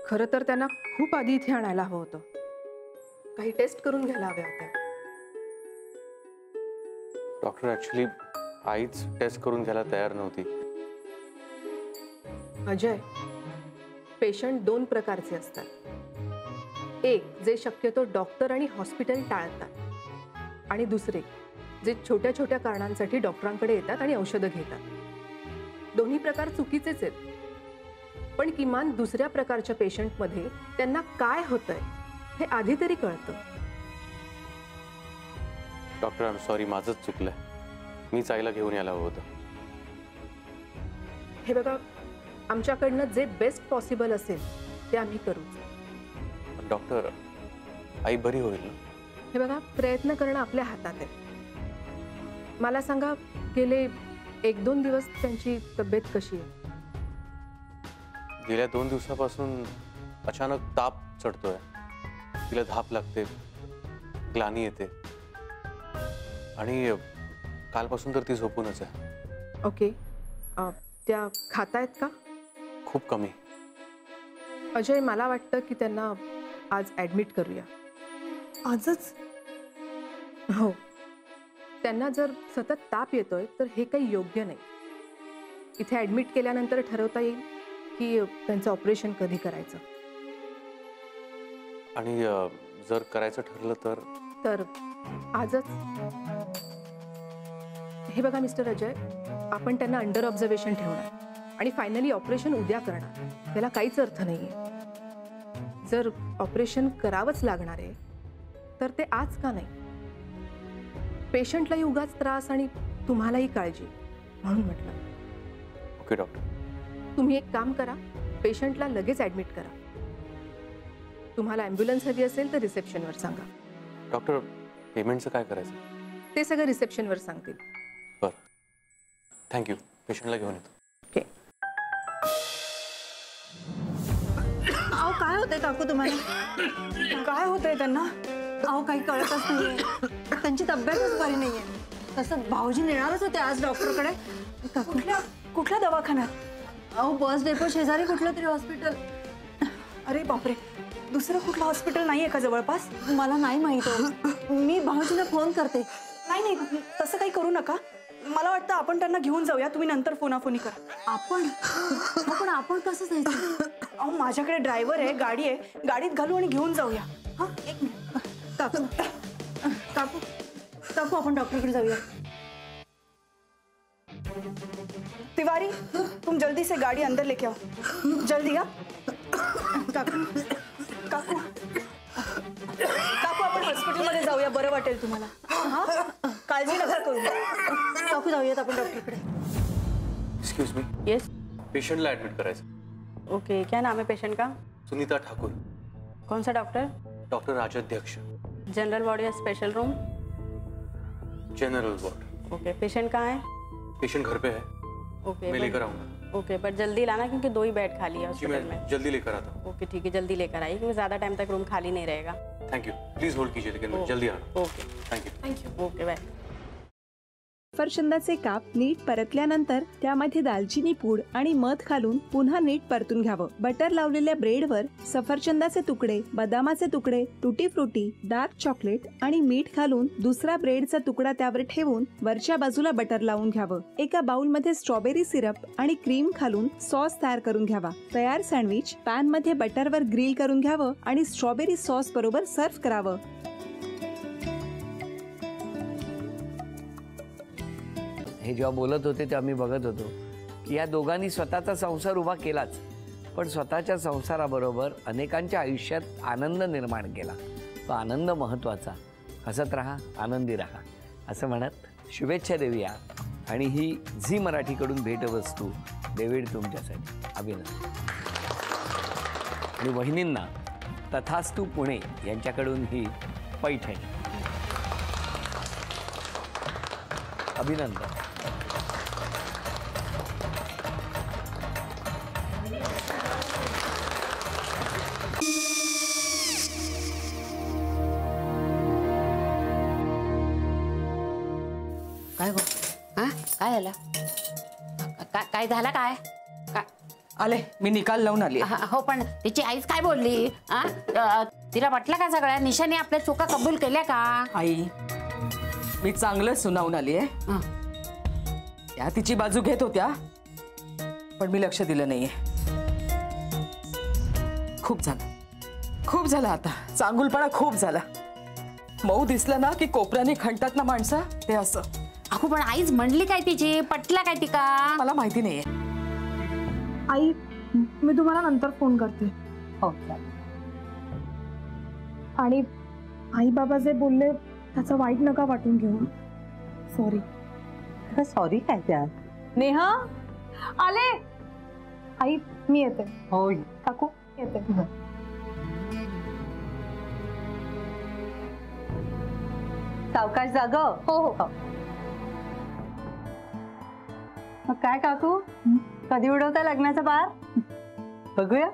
खरं तर त्यांना खूप आधी इथे आणायला हवं होतं. काही टेस्ट करून घ्यायला हव्या होत्या. डॉक्टर ऍक्च्युली आईच टेस्ट करून घ्यायला तयार नव्हती. अजय, पेशंट दोन प्रकारचे असतात. एक जे शक्यतो डॉक्टर आणि हॉस्पिटल टाळतात आणि दुसरे जे छोट्या छोट्या कारणांसाठी डॉक्टरांकडे येतात आणि औषधं घेतात. दोन्ही प्रकार चुकीचेच आहेत. पण किमान दुसऱ्या प्रकारच्या पेशंटमध्ये त्यांना काय होतंय हे आधी तरी कळतं. डॉक्टर आय एम सॉरी, माझंच चुकलंय. मीच आईला घेऊन यायला हवं होतं. हे बघा, आमच्याकडनं जे बेस्ट पॉसिबल असेल ते आम्ही करू. डॉक्टर, आई बरी होईल ना? हे बघा, प्रयत्न करणं आपल्या हातात आहे. मला सांगा, गेले 1-2 दिवस त्यांची तब्येत कशी आहे? गेल्या 2 दिवसापासून अचानक ताप चढतोय, तिला धाप लागते, ग्लानी येते आणि कालपासून तर ती झोपूनच आहे. ओके, त्या खातायत का? खूप कमी. अजय, मला वाटतं की त्यांना आज ॲडमिट करूया. आजच? हो, त्यांना जर सतत ताप येतोय तर हे काही योग्य नाही. इथे ॲडमिट केल्यानंतर ठरवता येईल की त्यांचं ऑपरेशन कधी करायचं. आणि जर करायचं ठरलं तर आजच. हे बघा मिस्टर अजय, आपण त्यांना अंडर ऑब्झर्वेशन ठेवणार आणि फायनली ऑपरेशन उद्या करणार. त्याला काहीच अर्थ नाहीये. जर ऑपरेशन करावंच लागणार आहे तर ते आज का नाही? पेशंटलाही उगाच त्रास आणि तुम्हालाही काळजी, म्हणून म्हटलं. Okay doctor. तुम्ही एक काम करा, पेशंटला लगेच ॲडमिट करा. तुम्हाला ॲम्ब्युलन्स हवी असेल तर रिसेप्शनवर सांगा. डॉक्टर, पेमेंटचं काय करायचं? ते सगळं रिसेप्शनवर सांगतील. बरं, थँक्यू. पेशंटला घेऊन येतो. ओके. अहो, काय होतंय काकू तुम्हाला? काय होतंय त्यांना? अहो, काही कळतच नाहीये. त्यांची तब्येतच बरी नाहीये. तसं भाऊजी नेणारच होते आज डॉक्टरकडे. कुठल्या दवाखान्यात? अहो, बस डेपो शेजारी कुठलं तरी हॉस्पिटल. अरे बापरे, दुसरं कुठलं हॉस्पिटल नाहीये का जवळपास? मला नाही माहित. मी भाऊजीला फोन करते. नाही, तसं काही करू नका. मला वाटतं आपण त्यांना घेऊन जाऊया. तुम्ही नंतर फोनाफोनी करा. आपण कसं जायचं? अहो, माझ्याकडे ड्रायव्हर आहे, गाडी आहे. गाडीत घालू आणि घेऊन जाऊया. हा, एक मिनिट. काकू, आपण डॉक्टरकडे जाऊया. तिवारी, तुम जल्दी से गाड़ी अंदर लेके आओ. जल्दी. हा काकू, आपण हॉस्पिटलमध्ये जाऊया. बरं वाटेल तुम्हाला. हा, काळजी नका करू. काकू, जाऊयात आपण डॉक्टरकडे. Excuse me. यस. पेशंटला ऍडमिट करायचं. ओके, क्या नाम है पेशेंट का? सुनीता ठाकुर. कौन सा doctor? Doctor Rajadhyaksha. General ward या special room? General ward. Okay, patient कहाँ है? पेशेंट घर पे है. ओके, मैं लेकर आऊंगा. ओके, बट जल्दी लाना क्योंकि 2 ही बेड खाली है हॉस्पिटल में. जल्दी लेकर आता हूँ. ओके, ठीक है, जल्दी लेकर आइए क्योंकि ज़्यादा टाइम तक रूम खाली नहीं रहेगा. Thank you. प्लीज होल्ड कीजिए, लेकिन मैं जल्दी आ रहा हूँ. Okay, thank you. Okay, bye. सफरचंदाचे काप नीट परतल्यानंतर त्यामध्ये दालचिनी पूड आणि मध घालून पुन्हा नीट परतून घ्यावं. बटर लावलेल्या ब्रेडवर सफरचंदाचे तुकडे, बदामाचे तुकडे, टुटी फ्रुटी, डार्क चॉकलेट आणि मीठ घालून दुसरा ब्रेडचा तुकडा त्यावर ठेवून वरच्या बाजूला बटर लावून घ्यावं. एका बाउलमध्ये स्ट्रॉबेरी सिरप आणि क्रीम घालून सॉस तयार करून घ्यावा. तयार सँडविच पॅन मध्ये बटरवर ग्रिल करून घ्यावं आणि स्ट्रॉबेरी सॉस बरोबर सर्व्ह करावं. हे जेव्हा बोलत होते तेव्हा मी बघत होतो की या दोघांनी स्वतःचा संसार उभा केलाच, पण स्वतःच्या संसाराबरोबर अनेकांच्या आयुष्यात आनंद निर्माण केला. तो आनंद महत्त्वाचा. हसत राहा, आनंदी राहा असं म्हणत शुभेच्छा देऊया. आणि ही झी मराठीकडून भेटवस्तू डेव्हिड तुमच्यासाठी. अभिनंदन. आणि वहिनींना तथास्तू पुणे यांच्याकडून ही पैठणी. अभिनंदन. काय झालं? काय झालं? काय आले, मी निकाल लावून आली. हो, पण तिची आईच काय बोलली? तिला वाटलं का सगळ्या निशाने आपल्या चुका कबूल केल्या का? आई, मी चांगलं सुनावून आली आहे. त्या तिची बाजू घेत होत्या, पण मी लक्ष दिलं नाहीये. खूप झालं आता. चांगुलपणा खूप झाला. मऊ दिसलं ना की कोपऱ्याने खणतात ना माणसं, ते असं. अगो, पण आईच म्हणली काय तिची? पटला काय तिका? मला माहिती नाहीये. आई, मी तुम्हाला नंतर फोन करते. हो. आणि आई बाबा जे बोलले त्याचं वाईट नका वाटून घेऊ. सॉरी. सॉरी काय त्या? नेहा आले. आई, मी येते. हो. काकू येते. सावकाश जाग. हो हो. मग काय काकू, कधी उडवता लग्नाचा बार? बघूया.